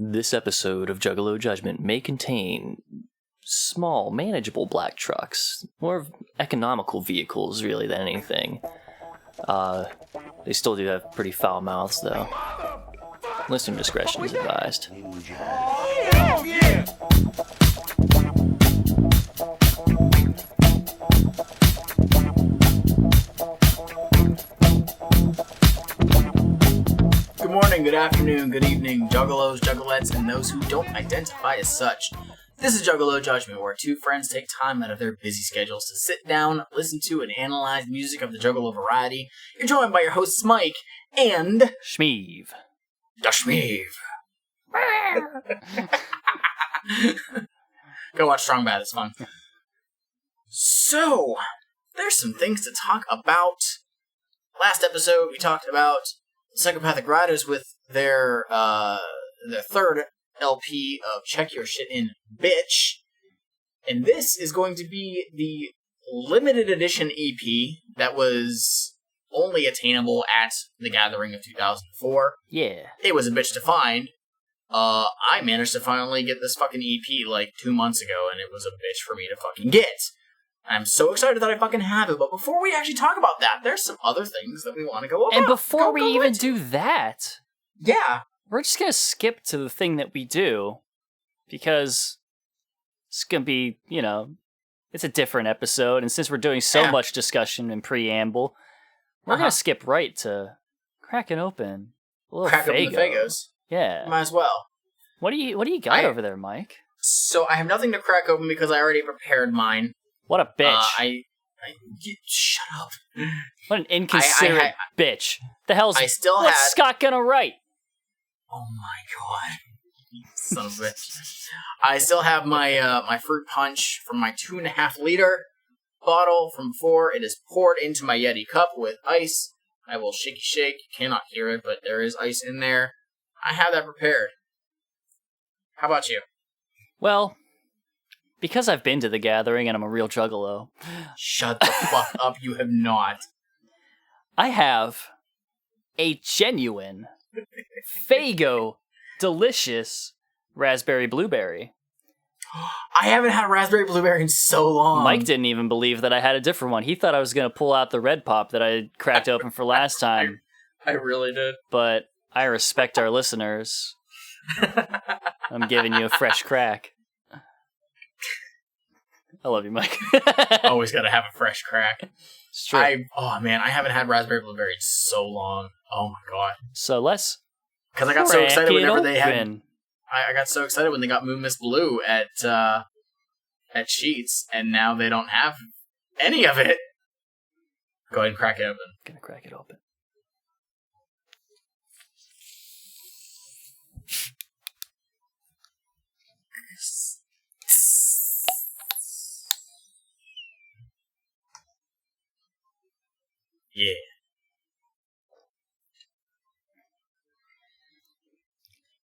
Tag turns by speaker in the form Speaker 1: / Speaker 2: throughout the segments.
Speaker 1: This episode of Juggalo Judgment may contain small, manageable black trucks. More of economical vehicles, really, than anything. They still do have pretty foul mouths, though. Listener discretion is advised.
Speaker 2: Good morning, good afternoon, good evening, juggalos, juggalettes, and those who don't identify as such. This is Juggalo Judgment, where two friends take time out of their busy schedules to sit down, listen to, and analyze the music of the Juggalo variety. You're joined by your hosts Mike and...
Speaker 1: Shmeev.
Speaker 2: The Shmeev. Go watch Strong Bad, it's fun. So, there's some things to talk about. Last episode, we talked about Psychopathic Rydas with their third LP of Check Your Shit In, Bitch. And this is going to be the limited edition EP that was only attainable at the Gathering of 2004.
Speaker 1: Yeah.
Speaker 2: It was a bitch to find. I managed to finally get this fucking EP like 2 months ago, and it was a bitch for me to fucking get. I'm so excited that I fucking have it, but before we actually talk about that, there's some other things that we want to go over.
Speaker 1: And before we even do that,
Speaker 2: yeah,
Speaker 1: we're just going to skip to the thing that we do, because it's going to be, it's a different episode, and since we're doing so much discussion and preamble, we're going to skip right to cracking open a little
Speaker 2: Crack
Speaker 1: Fago.
Speaker 2: Open the Fagos.
Speaker 1: Yeah.
Speaker 2: Might as well.
Speaker 1: What do you got over there, Mike?
Speaker 2: So I have nothing to crack open because I already prepared mine.
Speaker 1: What a bitch.
Speaker 2: Shut up.
Speaker 1: What an inconsiderate bitch. The hell's what's Scott gonna write?
Speaker 2: Oh my god. Son of a bitch. I still have my my fruit punch from my 2.5 liter bottle from before. It is poured into my Yeti cup with ice. I will shake. You cannot hear it, but there is ice in there. I have that prepared. How about you?
Speaker 1: Well, because I've been to the Gathering and I'm a real juggalo.
Speaker 2: Shut the fuck up, you have not.
Speaker 1: I have a genuine Fago delicious raspberry blueberry.
Speaker 2: I haven't had a raspberry blueberry in so long.
Speaker 1: Mike didn't even believe that I had a different one. He thought I was going to pull out the red pop that I cracked open for last time.
Speaker 2: I really did.
Speaker 1: But I respect our listeners. I'm giving you a fresh crack. I love you, Mike.
Speaker 2: Always got to have a fresh crack.
Speaker 1: It's true.
Speaker 2: I haven't had raspberry blueberry in so long. Oh my god.
Speaker 1: So let's.
Speaker 2: Because I got so excited whenever they had. I got so excited when they got Moon Miss Blue at Sheets, and now they don't have any of it. Go ahead and crack it open.
Speaker 1: Gonna crack it open.
Speaker 2: Yeah.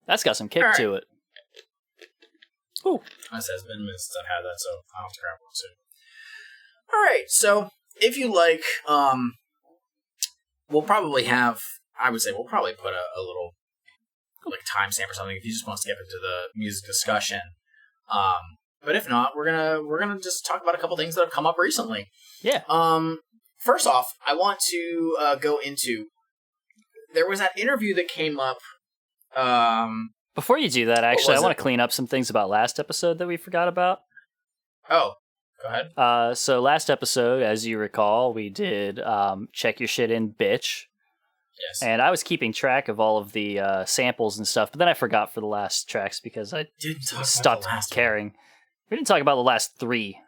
Speaker 1: That's got some kick to it. Ooh.
Speaker 2: This has been minutes since I've had that, so I'll have to grab one soon. Alright, so if you like, we'll probably put a little timestamp or something if you just want to skip into the music discussion. But if not, we're gonna just talk about a couple things that have come up recently.
Speaker 1: Yeah.
Speaker 2: First off, I want to go into... There was that interview that came up...
Speaker 1: Before you do that, actually, I want to clean up some things about last episode that we forgot about.
Speaker 2: Oh, go ahead.
Speaker 1: So last episode, as you recall, we did Check Your Shit In, Bitch.
Speaker 2: Yes.
Speaker 1: And I was keeping track of all of the samples and stuff, but then I forgot for the last tracks because I stopped caring. We didn't talk about the last 3.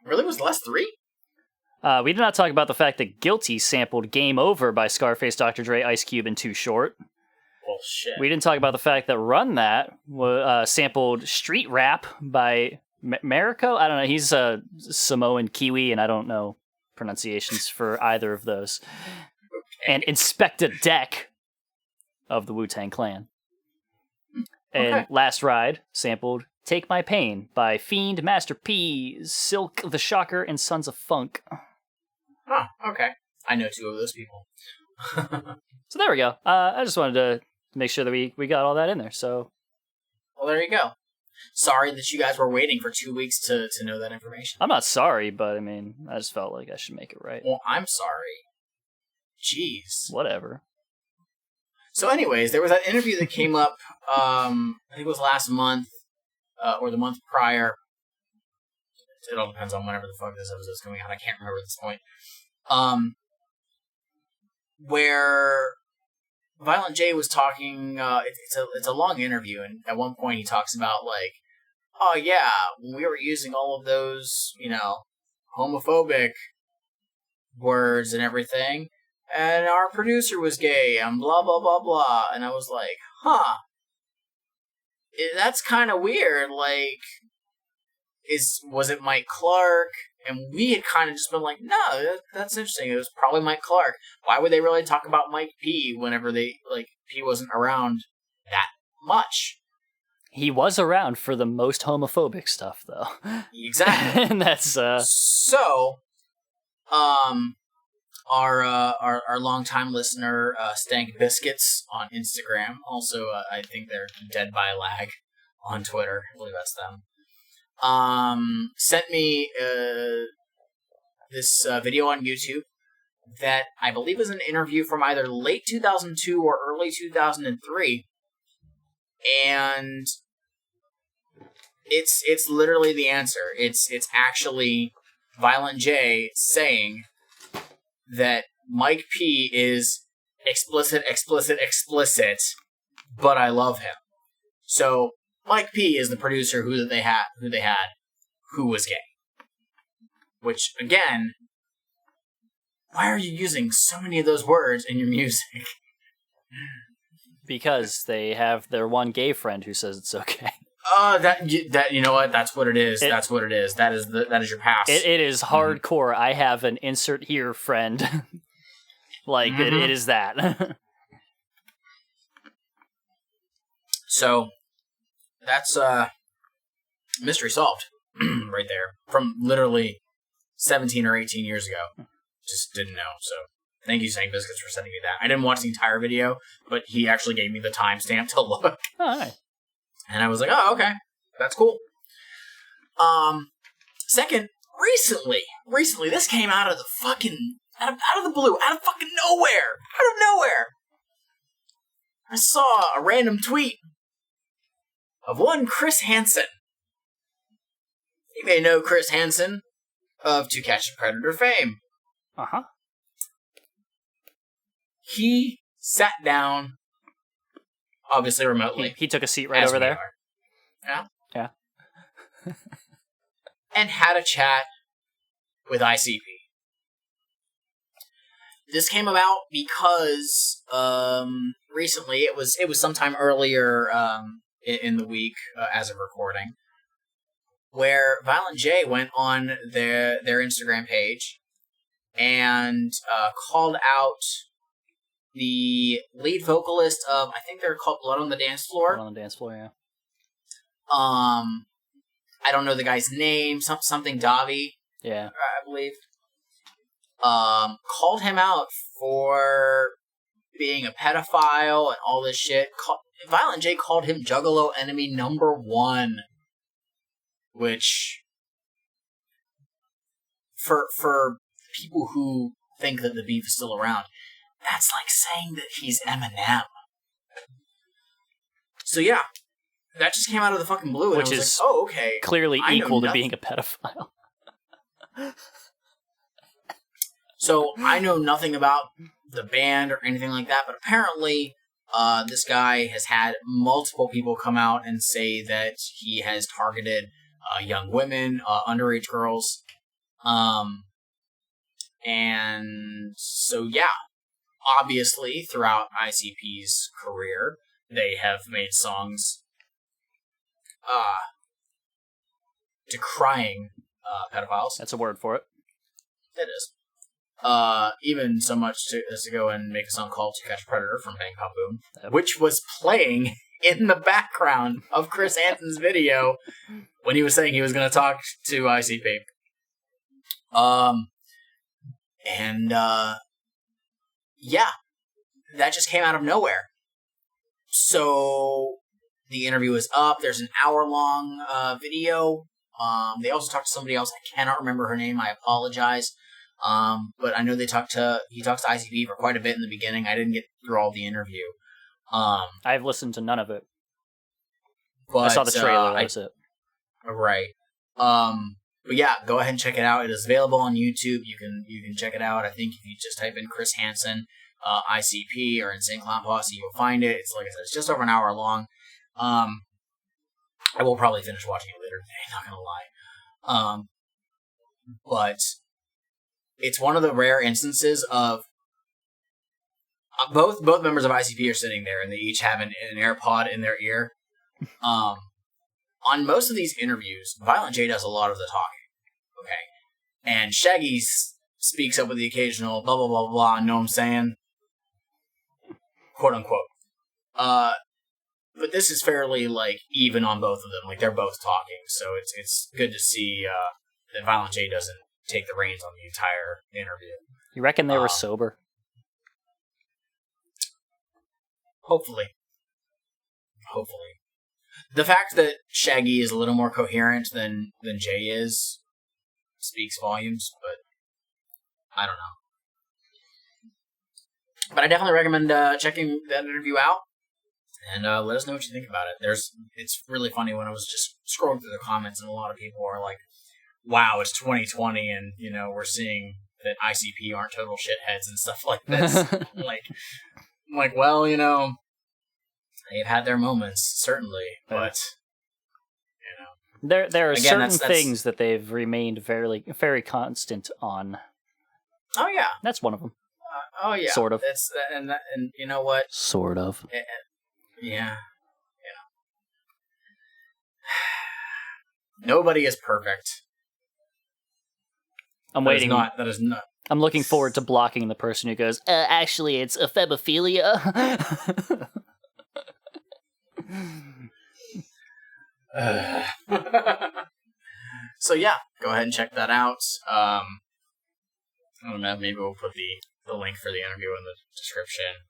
Speaker 2: Really? Was the last 3?
Speaker 1: We did not talk about the fact that Guilty sampled Game Over by Scarface, Dr. Dre, Ice Cube, and Too Short.
Speaker 2: Well, shit.
Speaker 1: We didn't talk about the fact that Run That sampled Street Rap by Mariko. I don't know. He's a Samoan Kiwi, and I don't know pronunciations for either of those. Okay. And Inspecta Deck of the Wu-Tang Clan. And Last Ride sampled Take My Pain by Fiend, Master P, Silk the Shocker, and Sons of Funk.
Speaker 2: Oh, okay. I know 2 of those people.
Speaker 1: So there we go. I just wanted to make sure that we got all that in there. So,
Speaker 2: well, there you go. Sorry that you guys were waiting for 2 weeks to know that information.
Speaker 1: I'm not sorry, but I mean, I just felt like I should make it right.
Speaker 2: Well, I'm sorry. Jeez.
Speaker 1: Whatever.
Speaker 2: So anyways, there was that interview that came up, I think it was last month, or the month prior. It all depends on whenever the fuck this episode is coming out. I can't remember at this point. Where Violent J was talking, it's a long interview, and at one point he talks about, like, oh yeah, when we were using all of those, homophobic words and everything, and our producer was gay, and blah, blah, blah, blah, and I was like, huh, that's kind of weird, like, was it Mike Clark? And we had kind of just been like, no, that's interesting. It was probably Mike Clark. Why would they really talk about Mike P whenever P wasn't around that much?
Speaker 1: He was around for the most homophobic stuff, though.
Speaker 2: Exactly.
Speaker 1: And that's,
Speaker 2: So, our longtime listener, Stank Biscuits on Instagram, also, I think they're Dead by Lag on Twitter. I believe that's them. Sent me this video on YouTube that I believe is an interview from either late 2002 or early 2003, and it's literally the answer. It's actually Violent J saying that Mike P is explicit, but I love him. So Mike P is the producer who they had, who was gay. Which, again, why are you using so many of those words in your music?
Speaker 1: Because they have their one gay friend who says it's okay.
Speaker 2: That you know what? That's what it is. That's what it is. That is your pass.
Speaker 1: It is hardcore. I have an insert here friend. Like, it is that.
Speaker 2: So, that's mystery solved right there. From literally 17 or 18 years ago. Just didn't know. So, thank you, Stank Biscuits, for sending me that. I didn't watch the entire video, but he actually gave me the timestamp to look.
Speaker 1: Oh, nice.
Speaker 2: And I was like, oh, okay. That's cool. Second, recently, this came out of the fucking, out of the blue, out of fucking nowhere. Out of nowhere. I saw a random tweet of one Chris Hansen. You may know Chris Hansen of To Catch a Predator fame.
Speaker 1: Uh-huh.
Speaker 2: He sat down, obviously remotely.
Speaker 1: He took a seat right over there.
Speaker 2: Yeah.
Speaker 1: Yeah.
Speaker 2: And had a chat with ICP. This came about because recently, it was sometime earlier in the week as of recording, where Violent J went on their Instagram page and called out the lead vocalist of, I think they're called Blood on the Dance Floor.
Speaker 1: Blood on the Dance Floor, yeah.
Speaker 2: I don't know the guy's name, something Davi.
Speaker 1: Yeah.
Speaker 2: I believe. Called him out for being a pedophile and all this shit. Violent J called him Juggalo enemy number 1. Which, for people who think that the beef is still around, that's like saying that he's Eminem. So yeah, that just came out of the fucking blue, and
Speaker 1: which
Speaker 2: I was
Speaker 1: is
Speaker 2: like, oh, okay.
Speaker 1: Clearly equal to being a pedophile.
Speaker 2: So I know nothing about the band or anything like that, but apparently this guy has had multiple people come out and say that he has targeted young women, underage girls. And so, yeah, obviously throughout ICP's career, they have made songs decrying pedophiles.
Speaker 1: That's a word for it.
Speaker 2: It is. Even so much as to go and make a song called To Catch a Predator from Bang Pop Boom,
Speaker 1: Yep. Which
Speaker 2: which was playing in the background of Chris Hansen's video when he was saying he was going to talk to ICP. Yeah, that just came out of nowhere. So the interview is up. There's an hour-long video. They also talked to somebody else. I cannot remember her name. I apologize. But I know he talks to ICP for quite a bit in the beginning. I didn't get through all the interview.
Speaker 1: I've listened to none of it.
Speaker 2: But,
Speaker 1: I saw the trailer. That was it.
Speaker 2: Right. But yeah, go ahead and check it out. It is available on YouTube. You can check it out. I think if you just type in Chris Hansen, ICP, or Insane Clown Posse, you'll find it. It's like I said, it's just over an hour long. I will probably finish watching it later today, not gonna lie. But it's one of the rare instances of both members of ICP are sitting there and they each have an AirPod in their ear. On most of these interviews, Violent J does a lot of the talking. Okay. And Shaggy speaks up with the occasional blah, blah, blah, blah, blah, know what I'm saying? Quote unquote. But this is fairly, like, even on both of them. Like, they're both talking. So it's good to see that Violent J doesn't take the reins on the entire interview.
Speaker 1: You reckon they were sober?
Speaker 2: Hopefully. The fact that Shaggy is a little more coherent than Jay is speaks volumes, but I don't know. But I definitely recommend checking that interview out, and let us know what you think about it. It's really funny when I was just scrolling through the comments, and a lot of people are like, wow, it's 2020, and, you know, we're seeing that ICP aren't total shitheads and stuff like this. I'm like, well, you know, they've had their moments, certainly, but, you
Speaker 1: know. There are
Speaker 2: again,
Speaker 1: certain things that they've remained very constant on.
Speaker 2: Oh, yeah.
Speaker 1: That's one of them.
Speaker 2: Oh, yeah.
Speaker 1: Sort of.
Speaker 2: And you know what?
Speaker 1: Sort of.
Speaker 2: Yeah. Nobody is perfect.
Speaker 1: I'm waiting.
Speaker 2: That is not.
Speaker 1: I'm looking forward to blocking the person who goes, actually, it's ephebophilia.
Speaker 2: So yeah, go ahead and check that out. I don't know, maybe we'll put the link for the interview in the description.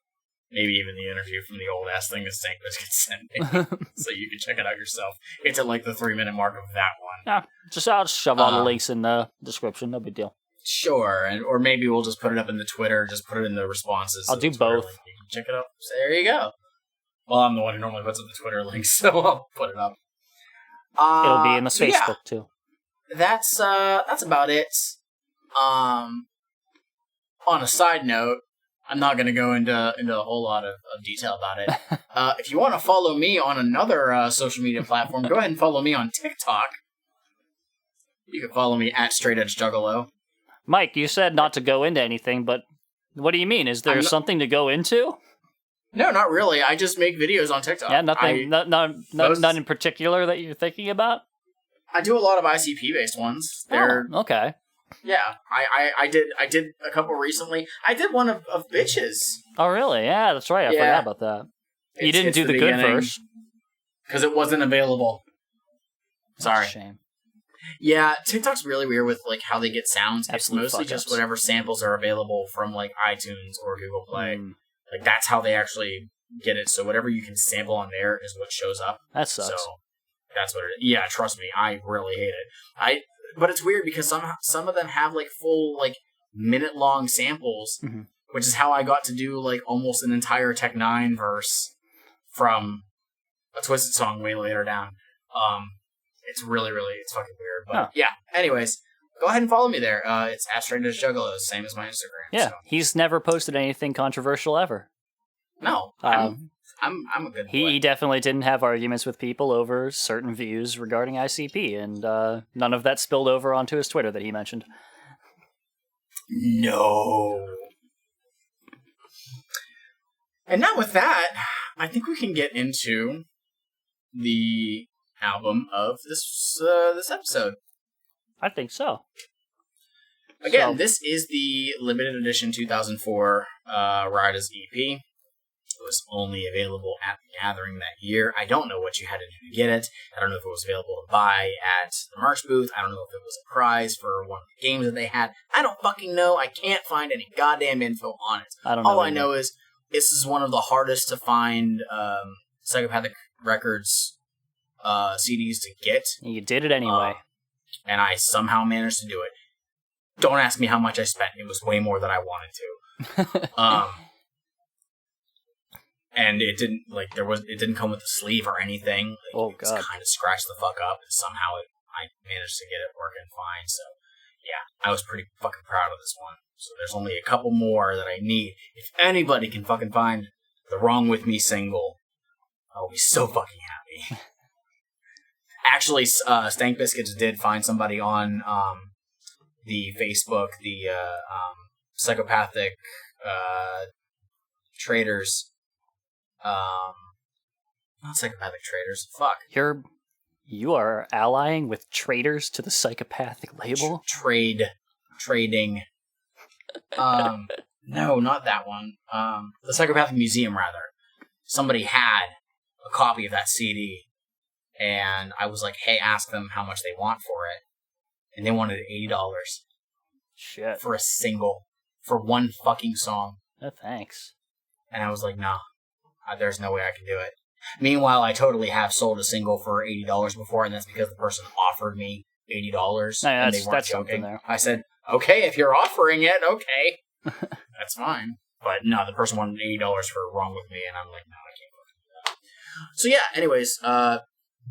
Speaker 2: Maybe even the interview from the old ass thing that Stank Biscuit sent me. So you can check it out yourself. It's at like the 3-minute mark of that one.
Speaker 1: Yeah, I'll just shove all the links in the description, no big deal.
Speaker 2: Sure, or maybe we'll just put it up in the Twitter, just put it in the responses.
Speaker 1: I'll do both.
Speaker 2: Link. You can check it out. So there you go. Well, I'm the one who normally puts up the Twitter link, so I'll put it up.
Speaker 1: It'll be in the Facebook too.
Speaker 2: That's about it. On a side note, I'm not going to go into a whole lot of detail about it. If you want to follow me on another social media platform, go ahead and follow me on TikTok. You can follow me at Straight Edge Juggalo.
Speaker 1: Mike, you said not to go into anything, but what do you mean? Is there something to go into?
Speaker 2: No, not really. I just make videos on TikTok.
Speaker 1: Yeah, nothing. None in particular that you're thinking about.
Speaker 2: I do a lot of ICP-based ones.
Speaker 1: Okay.
Speaker 2: Yeah, I did a couple recently. I did one of bitches.
Speaker 1: Oh, really? Yeah, that's right. I forgot about that. You didn't do the good verse.
Speaker 2: Because it wasn't available. Sorry.
Speaker 1: That's a shame.
Speaker 2: Yeah, TikTok's really weird with like how they get sounds.
Speaker 1: Absolute
Speaker 2: it's mostly just whatever samples are available from like iTunes or Google Play. Like that's how they actually get it. So whatever you can sample on there is what shows up.
Speaker 1: That sucks.
Speaker 2: So that's what it is. Yeah, trust me, I really hate it. But it's weird because some of them have like full like minute-long samples, which is how I got to do like almost an entire Tech 9 verse from a Twisted song way later down. It's really, it's fucking weird. But yeah, anyways, go ahead and follow me there. It's @StraightEdgeJuggalo, same as my Instagram.
Speaker 1: Yeah,
Speaker 2: so.
Speaker 1: He's never posted anything controversial ever.
Speaker 2: No, I'm a good boy.
Speaker 1: He definitely didn't have arguments with people over certain views regarding ICP, and none of that spilled over onto his Twitter that he mentioned.
Speaker 2: No. And now with that, I think we can get into the album of this episode.
Speaker 1: I think so.
Speaker 2: Again, this is the limited edition 2004 Rydas EP. It was only available at the Gathering that year. I don't know what you had to do to get it. I don't know if it was available to buy at the merch booth. I don't know if it was a prize for one of the games that they had. I don't fucking know. I can't find any goddamn info on it.
Speaker 1: I don't know.
Speaker 2: All I know is this is one of the hardest to find Psychopathic Records CDs to get.
Speaker 1: You did it anyway.
Speaker 2: And I somehow managed to do it. Don't ask me how much I spent. It was way more than I wanted to. And it didn't it didn't come with a sleeve or anything.
Speaker 1: Oh,
Speaker 2: God. It was kind of scratched the fuck up, and somehow I managed to get it working fine. So, yeah, I was pretty fucking proud of this one. So there's only a couple more that I need. If anybody can fucking find the Wrong With Me single, I'll be so fucking happy. Actually, Stank Biscuits did find somebody on the Facebook, the Psychopathic Traders. Not Psychopathic Traders. Fuck.
Speaker 1: You are allying with traders to the Psychopathic label?
Speaker 2: Trading. No, not that one. The Psychopathic Museum, rather. Somebody had a copy of that CD, and I was like, hey, ask them how much they want for it. And they wanted $80.
Speaker 1: Shit.
Speaker 2: For a single. For one fucking song.
Speaker 1: Oh, thanks.
Speaker 2: And I was like, no, there's no way I can do it. Meanwhile, I totally have sold a single for $80 before, and that's because the person offered me $80, and they weren't joking. There. I said, okay, if you're offering it, okay. That's fine. But no, the person wanted $80 for Wrong With Me, and I'm like, no, I can't fucking do that. So yeah, anyways,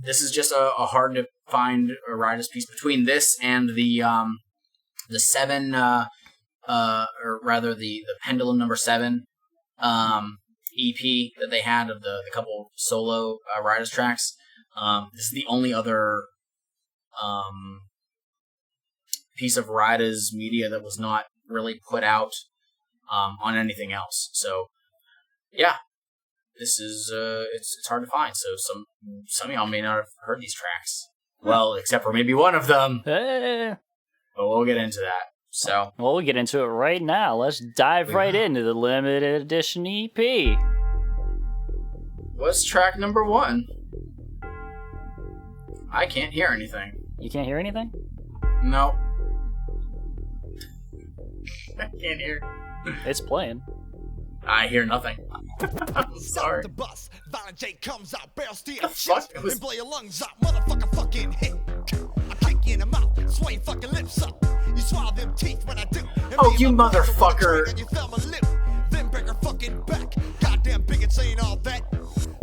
Speaker 2: this is just a hard to find Rydas piece between this and the 7, or rather the Pendulum number 7 EP that they had of the couple solo Rydas tracks. This is the only other piece of Rydas media that was not really put out on anything else. So, yeah, this is it's hard to find. So some of y'all may not have heard these tracks. Well, except for maybe one of them. But we'll get into that. So,
Speaker 1: well, we'll get into it right now. Let's dive right into the limited edition EP.
Speaker 2: What's track number 1? I can't hear anything.
Speaker 1: You can't hear anything?
Speaker 2: No. I can't hear.
Speaker 1: It's playing.
Speaker 2: I hear nothing. I'm sorry.
Speaker 3: The bus, Violent J comes out, barrel steel
Speaker 2: chest,
Speaker 3: and blow your lungs out, motherfucker fucking hit. I kick you in the mouth, sway your fucking lips up. You swallow them teeth when I do.
Speaker 2: Oh, you motherfucker.
Speaker 3: You fell my lip, then break her fucking back. Goddamn bigots ain't all that.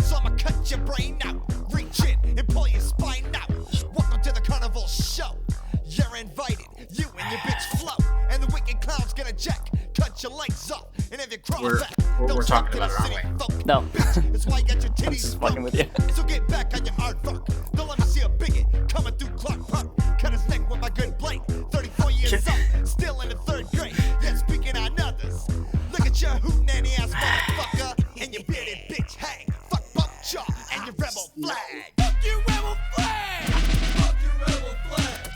Speaker 3: So I'ma cut your brain out, reach in and pull your spine out. Welcome to the carnival show. You're invited, you and your bitch float. And the wicked clown's gonna jack, cut your legs off. And if you crawl back,
Speaker 2: we're talking about it, aren't we?
Speaker 1: No.
Speaker 3: That's why you got your
Speaker 1: I'm
Speaker 3: titties
Speaker 1: just fucking with you.
Speaker 3: So get back on your aardvark. Don't let me see a bigot coming through Clark Park. Cut his neck with my good blade. 34 years old, still in the 3rd grade. Yet speaking on others. Look at your hootenanny ass motherfucker and your bearded bitch hang. Fuck bump jaw and your rebel flag. Fuck your rebel flag. Fuck your rebel flag.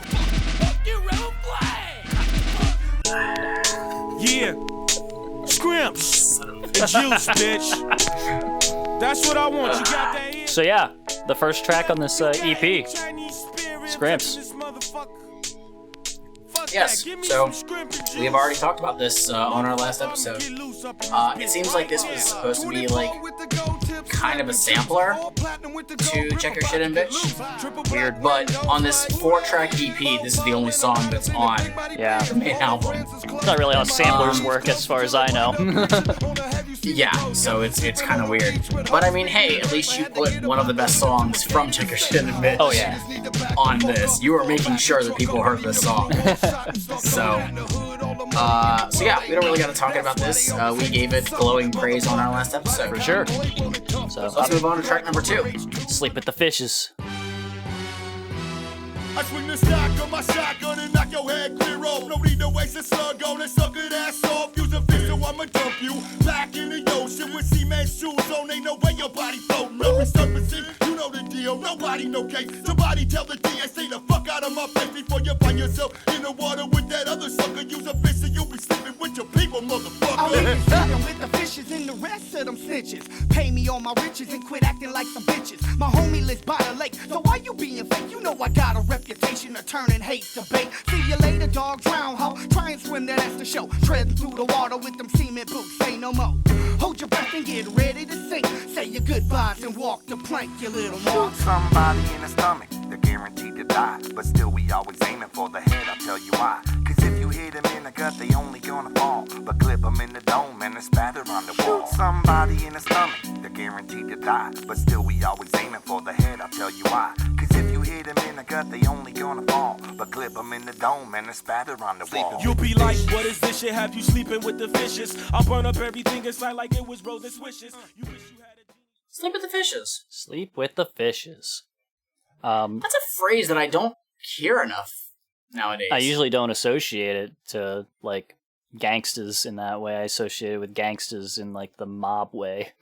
Speaker 3: Fuck your rebel flag.
Speaker 4: Yeah. Scrimps. The juice, bitch. That's what I want. You got that here?
Speaker 1: So yeah, the first track on this EP, Scrimps.
Speaker 2: Yes, so we have already talked about this on our last episode. It seems like this was supposed to be like kind of a sampler to Check Your Shit In, Bitch. Weird, but on this 4-track EP, this is the only song that's on the main album.
Speaker 1: It's not really how samplers work as far as I know.
Speaker 2: Yeah, so it's kind of weird. But I mean, hey, at least you put one of the best songs from Check Your Shit In, Bitch on this. You were making sure that people heard this song. So yeah, we don't really got to talk about this. We gave it glowing praise on our last episode.
Speaker 1: For sure. So
Speaker 2: let's move on to track number 2.
Speaker 1: Sleep with the Fishes.
Speaker 3: I swing the stock on my shotgun and knock your head clear off. No need to waste a slug on it, suck it ass off. Use a fish so I'ma dump you back in the ocean with cement shoes on. Ain't no way your body floating. No resurfacing, you know the deal. Nobody no case. Somebody tell the DSA the fuck out of my face before you find yourself in the water with that other sucker. Use a fish so you'll be sleeping with your people, motherfucker.
Speaker 5: I'll leave you sleeping with the fishes and the rest of them snitches. Pay me all my riches and quit acting like some bitches. My homie lives by the lake, so why you being fake? You know I got a reputation of turning hate to bait. See you later, dog, drown, ho. Try and swim, that's the show. Treading through the water with them cement boots, say no more. Hold your breath and get ready to sink. Say your goodbyes and walk the plank, you little more.
Speaker 6: Shoot somebody in the stomach, they're guaranteed to die. But still we always aiming for the head, I'll tell you why. Cause if you hit them in the gut, they only gonna fall. But clip them in the dome and then spatter on the wall. Shoot somebody in the stomach, they're guaranteed to die. But still we always aiming for the head, I'll tell you why. Cause if you hit them in the gut, they only gonna fall. But clip them in the dome and then spatter on the wall.
Speaker 4: You'll be like, what is this shit? Have you sleeping with the fishes? I'll burn up everything inside like it was Rose's wishes. You wish you had a...
Speaker 2: Sleep with the fishes.
Speaker 1: Sleep with the fishes.
Speaker 2: That's a phrase that I don't hear enough nowadays.
Speaker 1: I usually don't associate it to, like, gangsters in that way. I associate it with gangsters in, like, the mob way.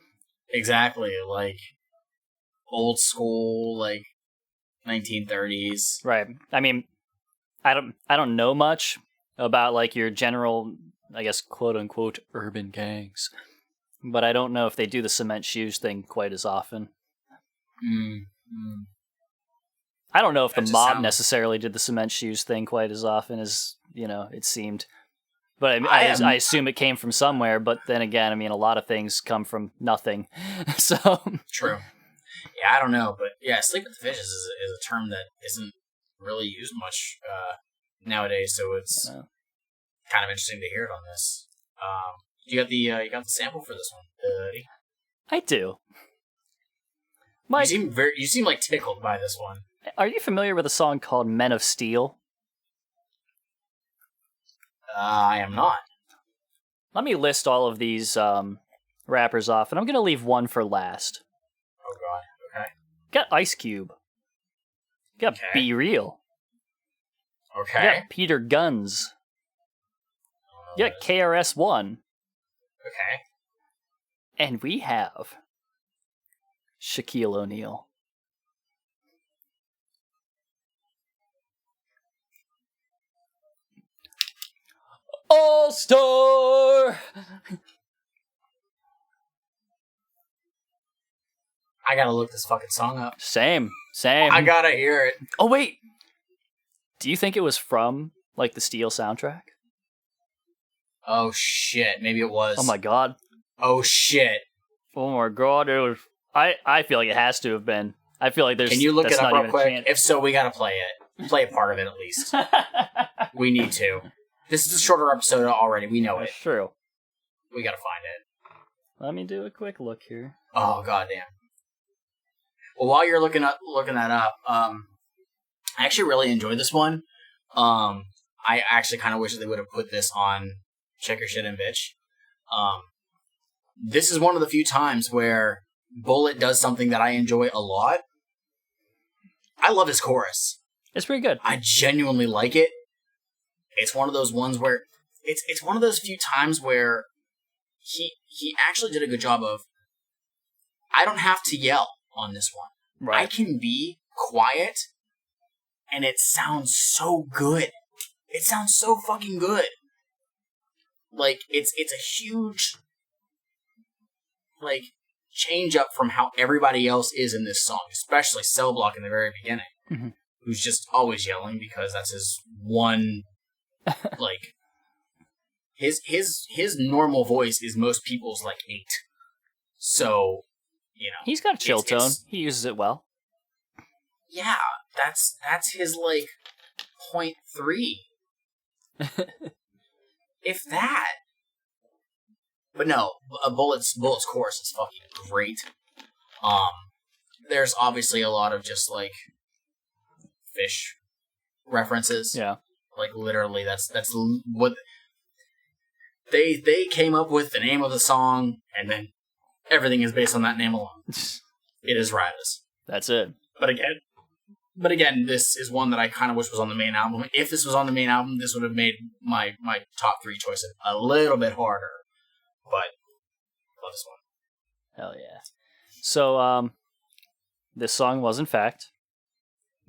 Speaker 2: Exactly, like, old school, like, 1930s.
Speaker 1: Right. I mean, I don't know much about, like, your general, I guess, quote-unquote, urban gangs. But I don't know if they do the cement shoes thing quite as often. I don't know if the mob necessarily did the cement shoes thing quite as often as, it seemed. But I assume it came from somewhere, but then again, I mean, a lot of things come from nothing. So
Speaker 2: True. Yeah, I don't know, but yeah, sleep with the fishes is a term that isn't really used much nowadays, so it's kind of interesting to hear it on this. You got the sample for this one, buddy?
Speaker 1: I do. Mike,
Speaker 2: you seem like tickled by this one.
Speaker 1: Are you familiar with a song called Men of Steel?
Speaker 2: I am not.
Speaker 1: Let me list all of these rappers off, and I'm going to leave one for last.
Speaker 2: Oh, God. Okay.
Speaker 1: Got Ice Cube. Got Be Real.
Speaker 2: Okay.
Speaker 1: Got Peter Guns. Got KRS-One.
Speaker 2: Okay.
Speaker 1: And we have Shaquille O'Neal. All-Star!
Speaker 2: I gotta look this fucking song up.
Speaker 1: Same.
Speaker 2: I gotta hear it.
Speaker 1: Oh, wait. Do you think it was from, like, the Steel soundtrack?
Speaker 2: Oh, shit. Maybe it was.
Speaker 1: Oh, my God.
Speaker 2: Oh, shit.
Speaker 1: Oh, my God. It was... I feel like it has to have been. I feel like there's...
Speaker 2: Can you look it up real quick?
Speaker 1: Chance.
Speaker 2: If so, we gotta play it. Play a part of it, at least. We need to. This is a shorter episode already. We know it.
Speaker 1: That's true.
Speaker 2: We gotta find it.
Speaker 1: Let me do a quick look here.
Speaker 2: Oh, goddamn. Well, while you're looking that up, I actually really enjoyed this one. I actually kind of wish they would have put this on Check Your Shit In, Bitch. This is one of the few times where Bullet does something that I enjoy a lot. I love his chorus.
Speaker 1: It's pretty good.
Speaker 2: I genuinely like it. It's one of those ones where it's one of those few times where he actually did a good job of, I don't have to yell on this one.
Speaker 1: Right.
Speaker 2: I can be quiet and it sounds so good. It sounds so fucking good. Like, it's a huge, like, change up from how everybody else is in this song, especially Cell Block in the very beginning, who's just always yelling because that's his one, like, his normal voice is most people's, like, 8. So,
Speaker 1: he's got a chill tone. He uses it well.
Speaker 2: Yeah, that's his, like, 0.3. If that. But no, Bullet's chorus is fucking great. There's obviously a lot of just, like, fish references.
Speaker 1: Yeah. Like,
Speaker 2: literally, that's what they came up with, the name of the song, and then everything is based on that name alone. It is Rydas.
Speaker 1: That's it.
Speaker 2: But again, this is one that I kind of wish was on the main album. If this was on the main album, this would have made my top 3 choices a little bit harder. But love this one.
Speaker 1: Hell yeah. So, this song was, in fact,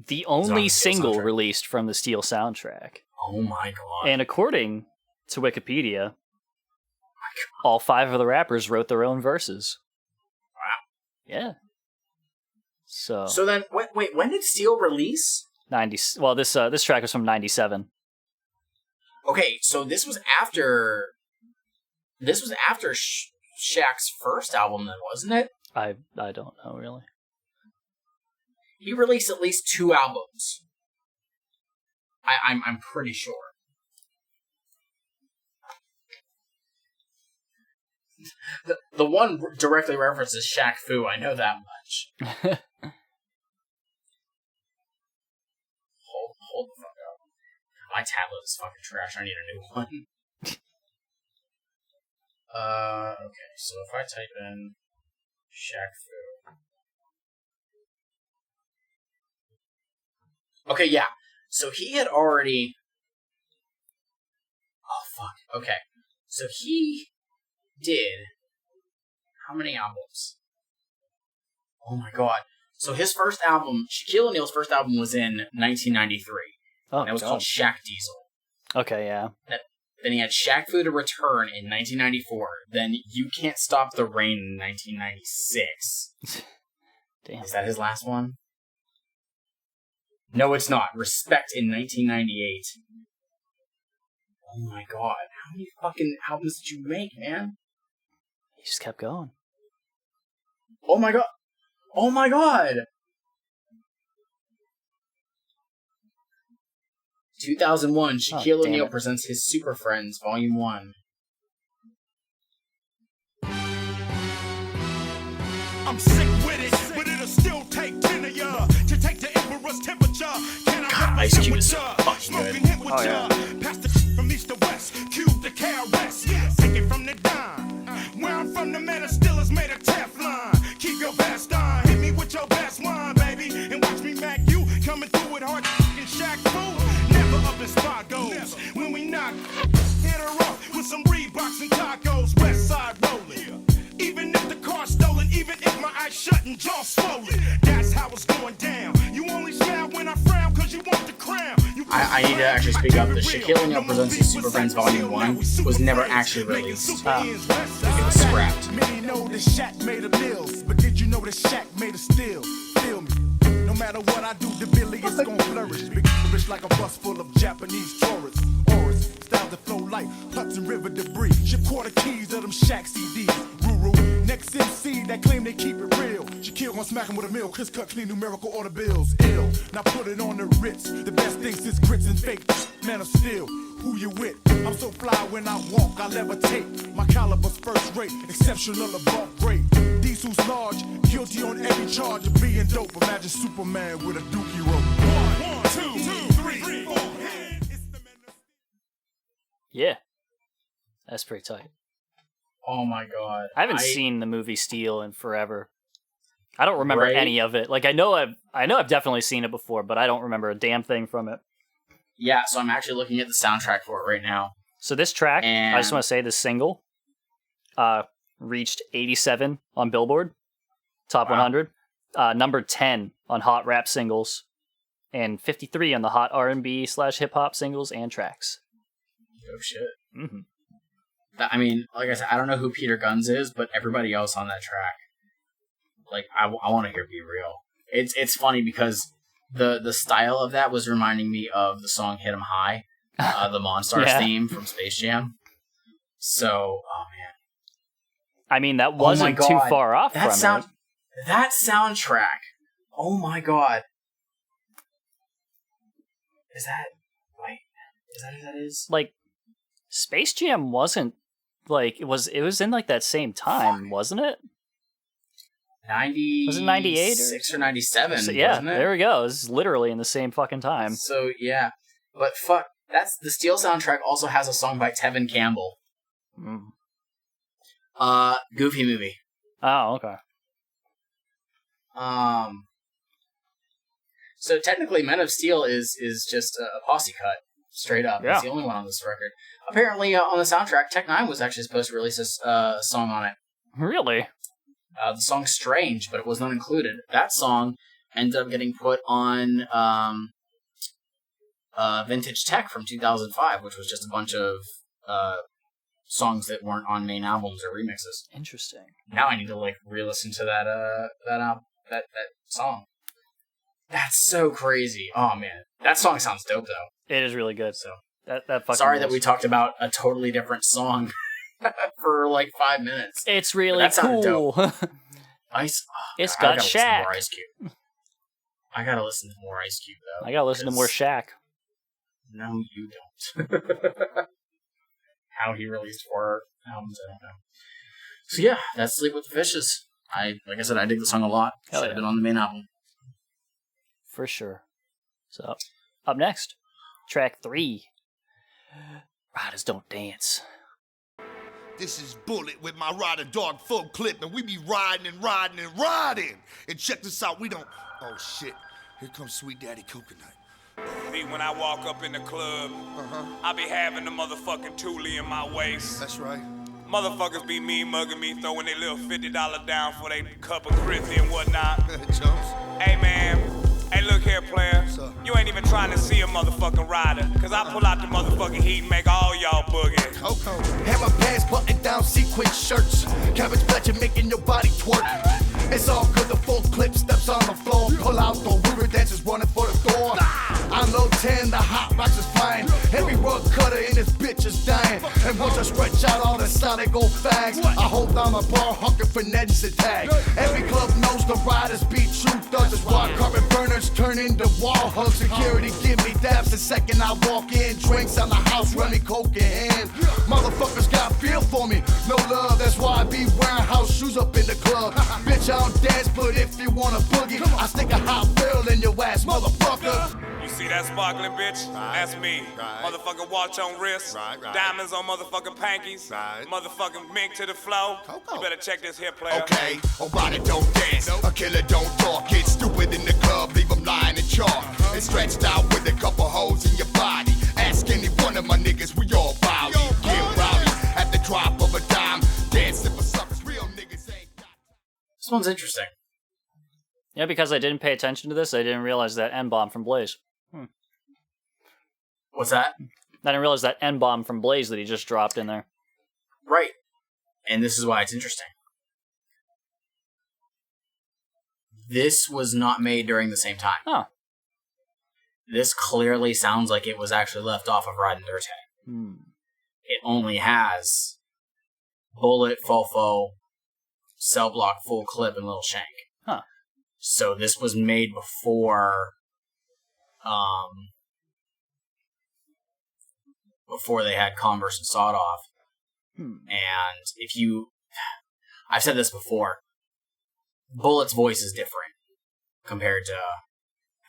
Speaker 1: the only single released from the Steel soundtrack.
Speaker 2: Oh my god.
Speaker 1: And according to Wikipedia, all 5 of the rappers wrote their own verses.
Speaker 2: Wow.
Speaker 1: Yeah. So
Speaker 2: then, wait, when did Steel release?
Speaker 1: 90. Well, this track was from 97.
Speaker 2: Okay, so this was after Shaq's first album, then, wasn't it?
Speaker 1: I don't know really.
Speaker 2: He released at least 2 albums. I'm pretty sure. The one directly references Shaq Fu. I know that much. Hold the fuck up. My tablet is fucking trash. I need a new one. Okay, so if I type in Shaq Fu. Okay, yeah. So he had already... Oh, fuck. Okay. So he did... How many albums? Oh my god. So his first album, Shaquille O'Neal's first album was in 1993.
Speaker 1: Oh,
Speaker 2: and it was called Shaq Diesel.
Speaker 1: Okay, yeah.
Speaker 2: Then he had Shaq Fu to Return in 1994. Then You Can't Stop the Rain in 1996.
Speaker 1: Damn.
Speaker 2: Is that his last one? No, it's not. Respect in 1998. Oh my god. How many fucking albums did you make, man?
Speaker 1: He just kept going.
Speaker 2: Oh my god. Oh my god. 2001, Shaquille O'Neal presents his Super Friends, Volume 1.
Speaker 3: I'm sick with it, but it'll still take 10 of ya to take the emperor's temperature. Can I
Speaker 2: God, Ice Cube is so fucking good.
Speaker 3: Oh, yeah. Pass the from east to west, cube to KRS. Take it from the dime. Where I'm from, the man still is made of Teflon. Keep your best on, hit me with your best one, baby. And watch me mac you, coming through with hard and Shaq Fu. Never up in spot goes. When we knock, hit her off with some Reeboks and tacos. West side rolling. Even if the car's stolen, even if my eyes shut and jaw swollen. That's how it's going down. You only smile when I frown cause you want the crown.
Speaker 2: I need to actually speak up. The Shaquille O'Neal presents his Super Friends Volume 1 was never actually released. It was scrapped.
Speaker 3: Many know that Shaq made of mills, but did you know that Shaq made of steel? Feel me. No matter what I do, the Billy is gonna flourish. Big rich like a bus full of Japanese tourists. Auras, styles that flow like Hudson River debris. Ship quarter keys of them Shaq CDs. Ruru, next MC that claim they keep it real. Shaquille gon' smack him with a mill. Chris cut clean numerical order bills. Ill, now put it on the Ritz. The best thing since grits and fake. Man of steel, who you with? I'm so fly when I walk, I levitate. My caliber's first rate, exceptional above grade. These who's large, guilty on every charge of being dope. Imagine Superman with a dookie rope. 1, 2, 3, 4.
Speaker 1: Yeah. That's pretty tight.
Speaker 2: Oh my god.
Speaker 1: I haven't seen the movie Steel in forever. I don't remember any of it. Like I know I've definitely seen it before, but I don't remember a damn thing from it.
Speaker 2: Yeah, so I'm actually looking at the soundtrack for it right now.
Speaker 1: So this track, I just want to say this single reached 87 on Billboard, Top 100, number 10 on Hot Rap Singles, and 53 on the Hot R&B/Hip Hop Singles and Tracks.
Speaker 2: Oh shit.
Speaker 1: Mm-hmm.
Speaker 2: I mean, like I said, I don't know who Peter Guns is, but everybody else on that track, like, I want to hear Be Real. It's funny because the style of that was reminding me of the song Hit 'Em High, the Monstars theme from Space Jam. So, oh man.
Speaker 1: I mean, that wasn't too far off from it.
Speaker 2: That soundtrack, oh my god. Is that who that is?
Speaker 1: Like, Space Jam wasn't, like, it was in, like, that same time, wasn't it?
Speaker 2: 90...
Speaker 1: Was it 98?
Speaker 2: 6 or 97,
Speaker 1: so, yeah,
Speaker 2: wasn't it?
Speaker 1: There we go. It was literally in the same fucking time.
Speaker 2: So, yeah. But fuck, that's the Steel soundtrack also has a song by Tevin Campbell.
Speaker 1: Mm.
Speaker 2: Goofy Movie.
Speaker 1: Oh, okay.
Speaker 2: So technically Men of Steel is just a posse cut. Straight up.
Speaker 1: Yeah.
Speaker 2: It's the only one on this record. Apparently, on the soundtrack, Tech Nine was actually supposed to release a song on it.
Speaker 1: Really?
Speaker 2: The song Strange, but it was not included. That song ended up getting put on Vintage Tech from 2005, which was just a bunch of songs that weren't on main albums or remixes.
Speaker 1: Interesting.
Speaker 2: Now I need to like re-listen to that song. That's so crazy. Oh man, that song sounds dope though.
Speaker 1: It is really good.
Speaker 2: So
Speaker 1: that fucking
Speaker 2: sorry
Speaker 1: rules.
Speaker 2: that we talked about a totally different song for like 5 minutes.
Speaker 1: It's really
Speaker 2: that sounded
Speaker 1: cool.
Speaker 2: Ice. Oh,
Speaker 1: It's
Speaker 2: God,
Speaker 1: got Shaq.
Speaker 2: I gotta listen to more Ice Cube though.
Speaker 1: I gotta listen to more Shaq.
Speaker 2: No, you don't. How he released 4 albums, I don't know. So yeah, that's Sleep with the Fishes. Like I said, I dig the song a lot.
Speaker 1: Hell
Speaker 2: Should
Speaker 1: yeah.
Speaker 2: have been on the main album.
Speaker 1: For sure. So, up next, track 3. Riders Don't Dance.
Speaker 3: This is Bullet with my Rider Dog full clip, and we be riding and riding and riding. And check this out, we don't. Oh shit, here comes Sweet Daddy Coconut.
Speaker 4: See, when I walk up in the club, I be having the motherfucking Thule in my waist.
Speaker 3: That's right.
Speaker 4: Motherfuckers be mean mugging me, throwing their little $50 down for their cup of Chrissy and whatnot.
Speaker 3: Jumps.
Speaker 4: Hey man, hey look here player,
Speaker 3: up?
Speaker 4: you ain't even trying to see a motherfucking rider, cause I pull out the motherfucking heat and make all y'all boogie.
Speaker 3: Coco.
Speaker 5: Have my pants buttoned down, sequin shirts. Cabbage patch and making your body twerk. It's all good, the full clip steps on the floor. Pull out the river dancers running for the door. I'm low 10, the hot rocks is flying. Every rug cutter in this bitch is dying. And once I stretch out all the sonic old fags, I hold down my bar, hunker for Ned's to tag. Every club knows the riders be true thugs. That's why carpet burners turn into wall hugs. Security give me dabs the second I walk in. Drinks on the house, run me coke in hand. Motherfuckers got feel for me, no love. That's why I be wearing house shoes up in the club. Bitch, I don't dance, but if you wanna boogie, I stick a hot barrel in your ass, motherfucker.
Speaker 4: You see that sparkling bitch?
Speaker 3: Right.
Speaker 4: That's me.
Speaker 3: Right.
Speaker 4: Motherfucking watch on wrist.
Speaker 3: Right.
Speaker 4: Diamonds on motherfucking pankies.
Speaker 3: Right.
Speaker 4: Motherfucking mink to the flow.
Speaker 3: Coco.
Speaker 4: You better check this here, player.
Speaker 3: Okay, a rider don't dance, a killer don't talk. Get stupid in the club, leave them lying in chalk. And stretched out with a couple holes in your body. Ask any one of my niggas, we all bow. Get rowdy at the drop of a dime. Dancing for suckers, real niggas ain't got.
Speaker 2: This one's interesting.
Speaker 1: Yeah, because I didn't pay attention to this, I didn't realize that N-bomb from Blaze.
Speaker 2: What's that?
Speaker 1: I didn't realize that N-bomb from Blaze that he just dropped in there.
Speaker 2: Right. And this is why it's interesting. This was not made during the same time.
Speaker 1: Oh.
Speaker 2: This clearly sounds like it was actually left off of Riding Dirty. It only has Bullet, Fofo, Cell Block, Full Clip, and Little Shank.
Speaker 1: Huh.
Speaker 2: So this was made before they had Converse and Sawed Off. And if you... I've said this before. Bullet's voice is different compared to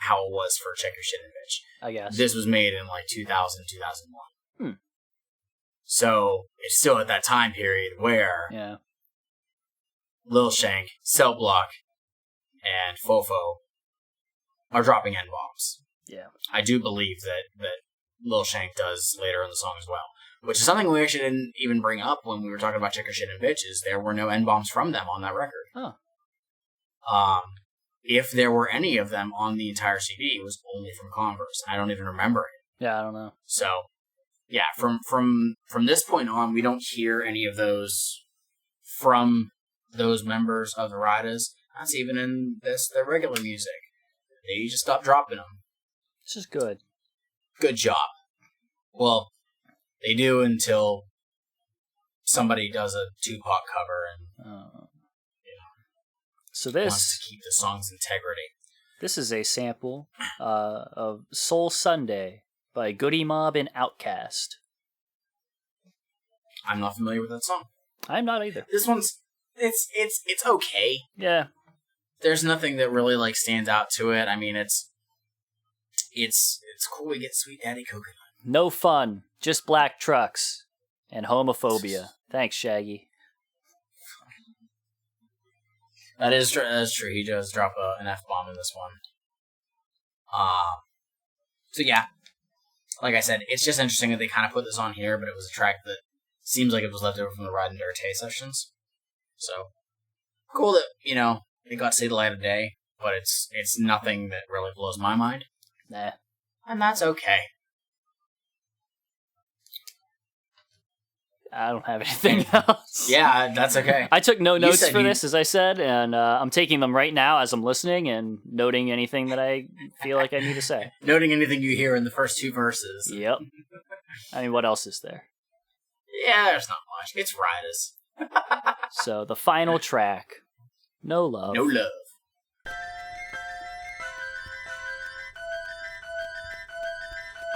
Speaker 2: how it was for Check Your Shit and Bitch.
Speaker 1: I guess.
Speaker 2: This was made in like 2000, 2001. So it's still at that time period where
Speaker 1: Yeah.
Speaker 2: Lil Shank, Cell Block, and Fofo are dropping N-bombs.
Speaker 1: Yeah.
Speaker 2: I do believe that Lil Shank does later in the song as well. Which is something we actually didn't even bring up when we were talking about Check Your Shit and Bitches. There were no N-bombs from them on that record.
Speaker 1: Huh.
Speaker 2: If there were any of them on the entire CD, it was only from Converse. I don't even remember it.
Speaker 1: Yeah, I don't know.
Speaker 2: So, yeah, from this point on, we don't hear any of those from those members of the Rydas. That's even in their regular music. They just stopped dropping them.
Speaker 1: This is good.
Speaker 2: Good job. Well, they do until somebody does a Tupac cover and
Speaker 1: So
Speaker 2: wants to keep the song's integrity.
Speaker 1: this is a sample of Soul Sunday by Goody Mob and Outkast.
Speaker 2: I'm not familiar with that song.
Speaker 1: I'm not either.
Speaker 2: This one's it's okay.
Speaker 1: Yeah.
Speaker 2: There's nothing that really like stands out to it. I mean, it's cool. We get Sweet Daddy Coconut.
Speaker 1: No fun, just black trucks and homophobia. Thanks, Shaggy.
Speaker 2: That is true. That is true. He does drop an F-bomb in this one. So yeah, like I said, it's just interesting that they kind of put this on here, but it was a track that seems like it was left over from the Ride and Dirty sessions. So cool that it got to see the light of day, but it's nothing that really blows my mind.
Speaker 1: Nah.
Speaker 2: And that's okay.
Speaker 1: I don't have anything else.
Speaker 2: Yeah, that's okay.
Speaker 1: I took no notes
Speaker 2: said
Speaker 1: for
Speaker 2: you-
Speaker 1: this, as I said, and I'm taking them right now as I'm listening and noting anything that I feel like I need to say.
Speaker 2: Noting anything you hear in the first 2 verses.
Speaker 1: Yep. I mean, what else is there?
Speaker 2: Yeah, there's not much. It's Rydas.
Speaker 1: So, the final track, No Love.
Speaker 2: No love.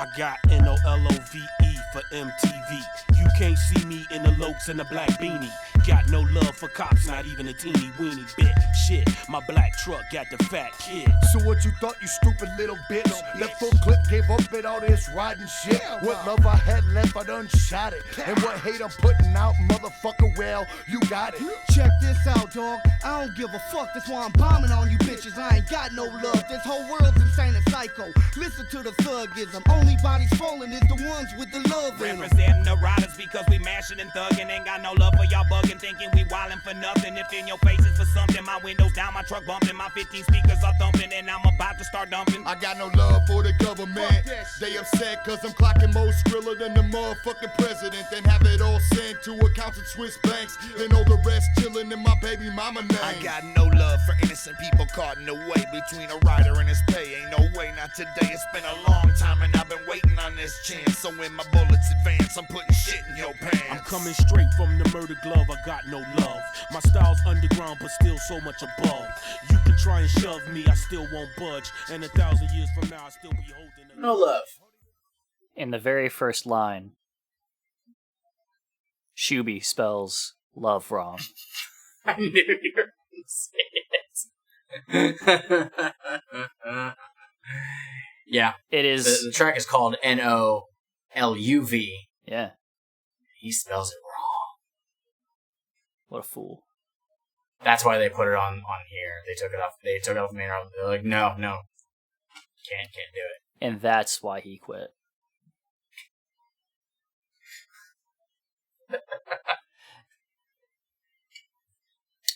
Speaker 4: I got NOLOVE for MTV. You can't see me in the lokes and the black beanie. Got no love for cops, not even a teeny weeny bit. Shit, my black truck got the fat kid.
Speaker 3: So what you thought, you stupid little bitch? Left full clip, gave up at all this riding shit. What love I had left, I done shot it. And what hate I'm putting out, motherfucker, well, you got it.
Speaker 5: Check this out, dog. I don't give a fuck. That's why I'm bombing on you bitches. I ain't got no love. This whole world's insane and psycho. Listen to the thugism. Only bodies falling is the ones with the love in them.
Speaker 7: Representing the riders because we mashing and thugging. Ain't got no love for y'all bugging, thinking we wildin' for nothing. If in your faces for something, my windows down, my truck bumping, my 15 speakers are thumping, and I'm about to start dumping.
Speaker 3: I got no love for the government. They upset cause I'm clocking more skriller than the motherfucking president. Then have it all sent to accounts at Swiss banks. And all the rest chillin' in my baby mama name.
Speaker 8: I got no love for innocent people caught in the way between a rider and his pay. Ain't no way, not today. It's been a long time and I've been waiting on this chance. So when my bullets advance, I'm putting shit in your pants.
Speaker 4: I'm coming straight from the murder glove, I got no love. My style's underground, but still so much above. You can try and shove me, I still won't budge. And 1,000 years from now, I'll still be holding
Speaker 2: No love.
Speaker 1: In the very first line, Shuby spells love wrong.
Speaker 2: I knew you were going to say it. Yeah.
Speaker 1: It is.
Speaker 2: The track is called NOLUV.
Speaker 1: Yeah.
Speaker 2: He spells it wrong.
Speaker 1: What a fool.
Speaker 2: That's why they put it on here. They took it off. They took it off the main album. They're like, no, can't do it.
Speaker 1: And that's why he quit.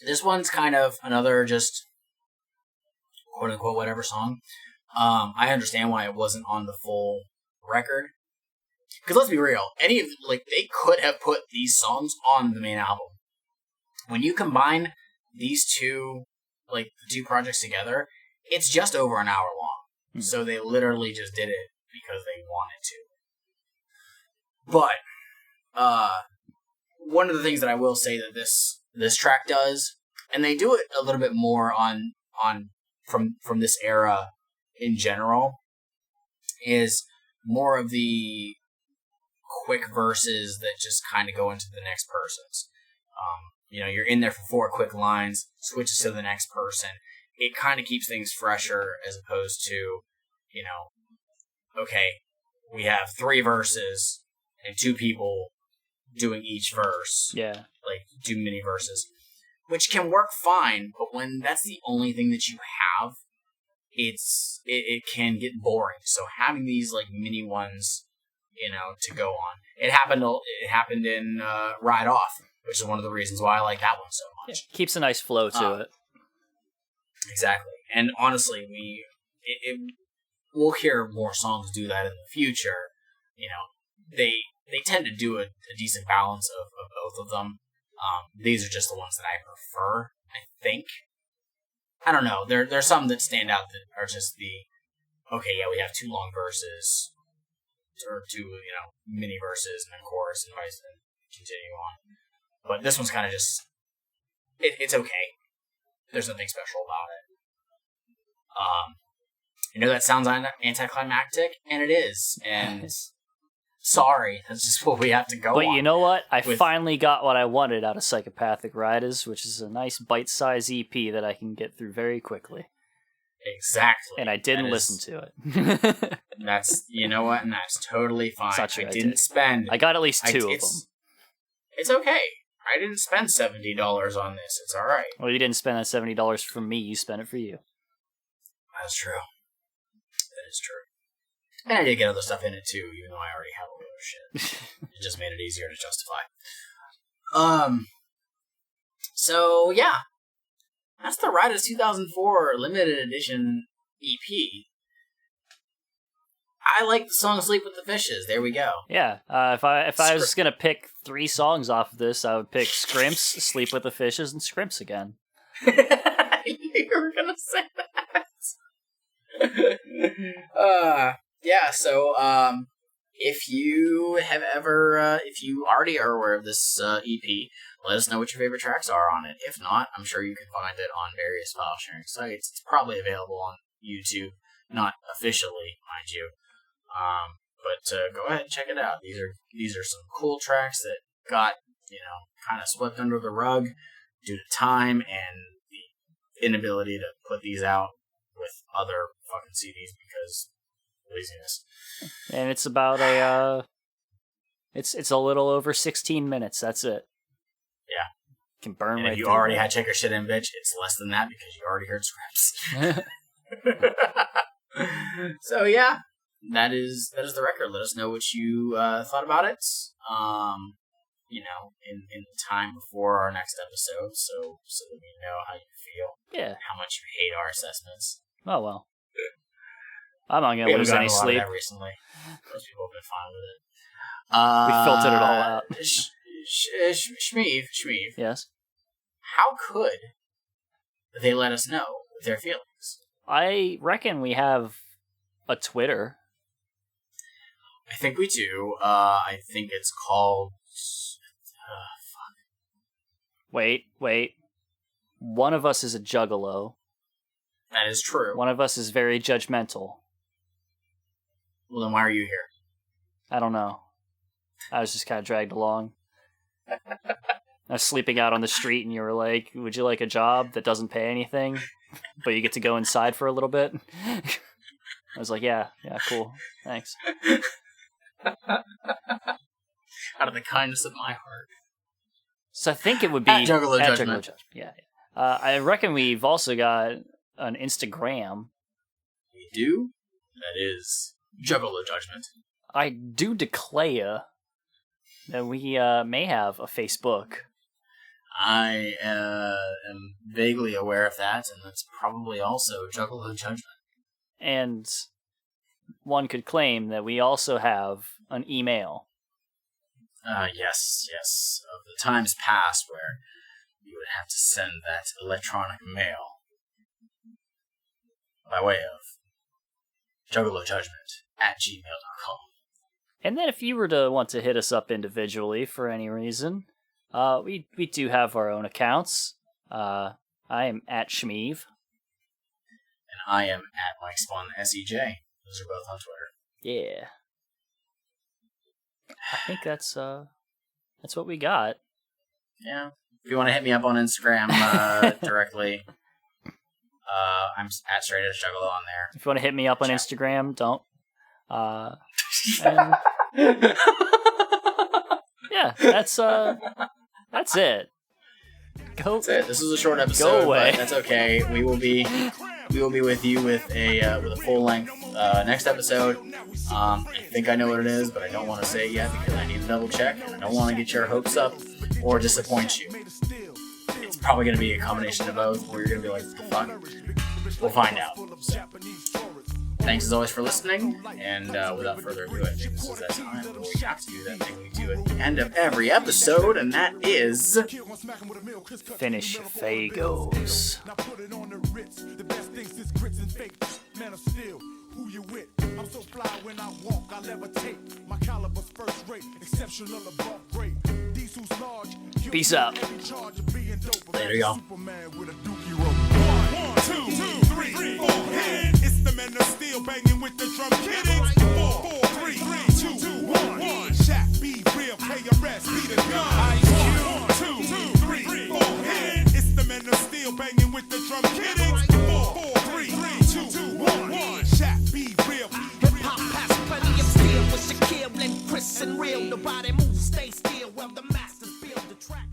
Speaker 2: This one's kind of another just quote unquote whatever song. I understand why it wasn't on the full record. Because let's be real, they could have put these songs on the main album. When you combine these two projects together, it's just over an hour long. So they literally just did it because they wanted to. But one of the things that I will say that this track does, and they do it a little bit more on from this era in general, is more of the quick verses that just kind of go into the next person's. You're in there for 4 quick lines, switches to the next person. It kind of keeps things fresher as opposed to, okay, we have 3 verses and 2 people doing each verse.
Speaker 1: Yeah.
Speaker 2: 2 mini verses, which can work fine, but when that's the only thing that you have, it can get boring. So having these mini ones, to go on. It happened in Ride Off, which is one of the reasons why I like that one so much.
Speaker 1: Yeah, keeps a nice flow to it.
Speaker 2: Exactly. And honestly, we'll hear more songs do that in the future. They tend to do a decent balance of both of them. These are just the ones that I prefer, I think. I don't know. There's some that stand out that are just okay, yeah, we have 2 long verses, or 2, mini verses, and then chorus, and vice, and continue on. But this one's kind of just, it's okay. There's nothing special about it. That sounds anticlimactic, and it is. And sorry, that's just what we have to go on.
Speaker 1: But you know what? I finally got what I wanted out of Psychopathic Rydas, which is a nice bite-sized EP that I can get through very quickly.
Speaker 2: Exactly.
Speaker 1: And I didn't listen to it.
Speaker 2: That's, you know what? And that's totally fine.
Speaker 1: Not true,
Speaker 2: I didn't spend...
Speaker 1: I got at least 2 of them.
Speaker 2: It's okay. I didn't spend $70 on this. It's alright.
Speaker 1: Well, you didn't spend that $70 for me. You spent it for you.
Speaker 2: That's true. That is true. And I did get other stuff in it too, even though I already have a load of shit. It just made it easier to justify. So, yeah. That's the Rydas 2004 limited edition EP. I like the song "Sleep with the Fishes." There we go.
Speaker 1: Yeah. If I was gonna pick 3 songs off of this, I would pick Scrimps, "Sleep with the Fishes," and Scrimps again.
Speaker 2: You were gonna say that. Yeah. So, if you have ever, if you already are aware of this EP, let us know what your favorite tracks are on it. If not, I'm sure you can find it on various file sharing sites. It's probably available on YouTube, not officially, mind you. But go ahead and check it out. These are some cool tracks that got, kind of swept under the rug due to time and the inability to put these out with other fucking CDs because laziness.
Speaker 1: And it's about it's a little over 16 minutes. That's it.
Speaker 2: Yeah.
Speaker 1: Can burn
Speaker 2: and
Speaker 1: right
Speaker 2: if you
Speaker 1: through
Speaker 2: already
Speaker 1: it.
Speaker 2: had Check Your Shit In, bitch, it's less than that because you already heard Scrimps. So yeah, that is the record. Let us know what you thought about it. In the time before our next episode, so that we know how you feel.
Speaker 1: Yeah.
Speaker 2: How much you hate our assessments.
Speaker 1: Oh well. I'm not gonna lose any sleep.
Speaker 2: Of that recently. Most people have been fine with it.
Speaker 1: We filtered it all out.
Speaker 2: Shmeev.
Speaker 1: Yes.
Speaker 2: How could they let us know their feelings?
Speaker 1: I reckon we have a Twitter.
Speaker 2: I think we do. I think it's called.
Speaker 1: Wait. One of us is a Juggalo.
Speaker 2: That is true.
Speaker 1: One of us is very judgmental.
Speaker 2: Well, then why are you here?
Speaker 1: I don't know. I was just kind of dragged along. I was sleeping out on the street, and you were like, "Would you like a job that doesn't pay anything, but you get to go inside for a little bit?" I was like, "Yeah, cool, thanks."
Speaker 2: Out of the kindness of my heart.
Speaker 1: So I think it would be
Speaker 2: at Juggalo Judgment.
Speaker 1: Juggalo. Yeah. I reckon we've also got an Instagram.
Speaker 2: We do. That is Juggalo Judgment.
Speaker 1: I do declare that we may have a Facebook.
Speaker 2: I am vaguely aware of that, and that's probably also Juggalo Judgment.
Speaker 1: And one could claim that we also have an email.
Speaker 2: Yes. Of the times past where you would have to send that electronic mail by way of juggalojudgment@gmail.com.
Speaker 1: And then if you were to want to hit us up individually for any reason, we do have our own accounts. I am at Shmeev.
Speaker 2: And I am at Mike Spawn SEJ. Those are both on Twitter.
Speaker 1: Yeah. I think that's what we got.
Speaker 2: Yeah. If you want to hit me up on Instagram directly, I'm at Straight Edge Juggalo on there.
Speaker 1: If you want to hit me up on Instagram, don't. Yeah, that's it.
Speaker 2: That's it. This was a short episode,
Speaker 1: Go away.
Speaker 2: but that's okay. We will be with you with a full length next episode. I think I know what it is, but I don't want to say it yet because I need to double check. And I don't want to get your hopes up or disappoint you. It's probably going to be a combination of both, where you're going to be like, what the fuck? We'll find out. So, thanks as always for listening, and without further ado, I think this is that time when we have to do that thing we do at the end of every episode, and that is...
Speaker 1: Finish your Fagos.
Speaker 3: Now put it on the Ritz. The best things is grits and fakes. Man of steel, who you with? I'm so fly when I walk, I levitate. My caliber's first rate, exceptional above grade. These who's large.
Speaker 1: Peace out.
Speaker 2: Later, y'all.
Speaker 3: Superman with a dookie rope. 1, 2, 3, 4. It's the man of steel banging with the drum kidding. 4, 3, 2, 1. Shaq, be real, KRS, be the gun. Ice Cube. 1, 2, 3, 4. It's the man of steel banging with the drum kidding. 4, 3, 2, 1. Shaq, be real.
Speaker 5: Hip-hop has plenty of steel with Shaquille and Chris and real. Nobody moves, stay still while the masters build the track.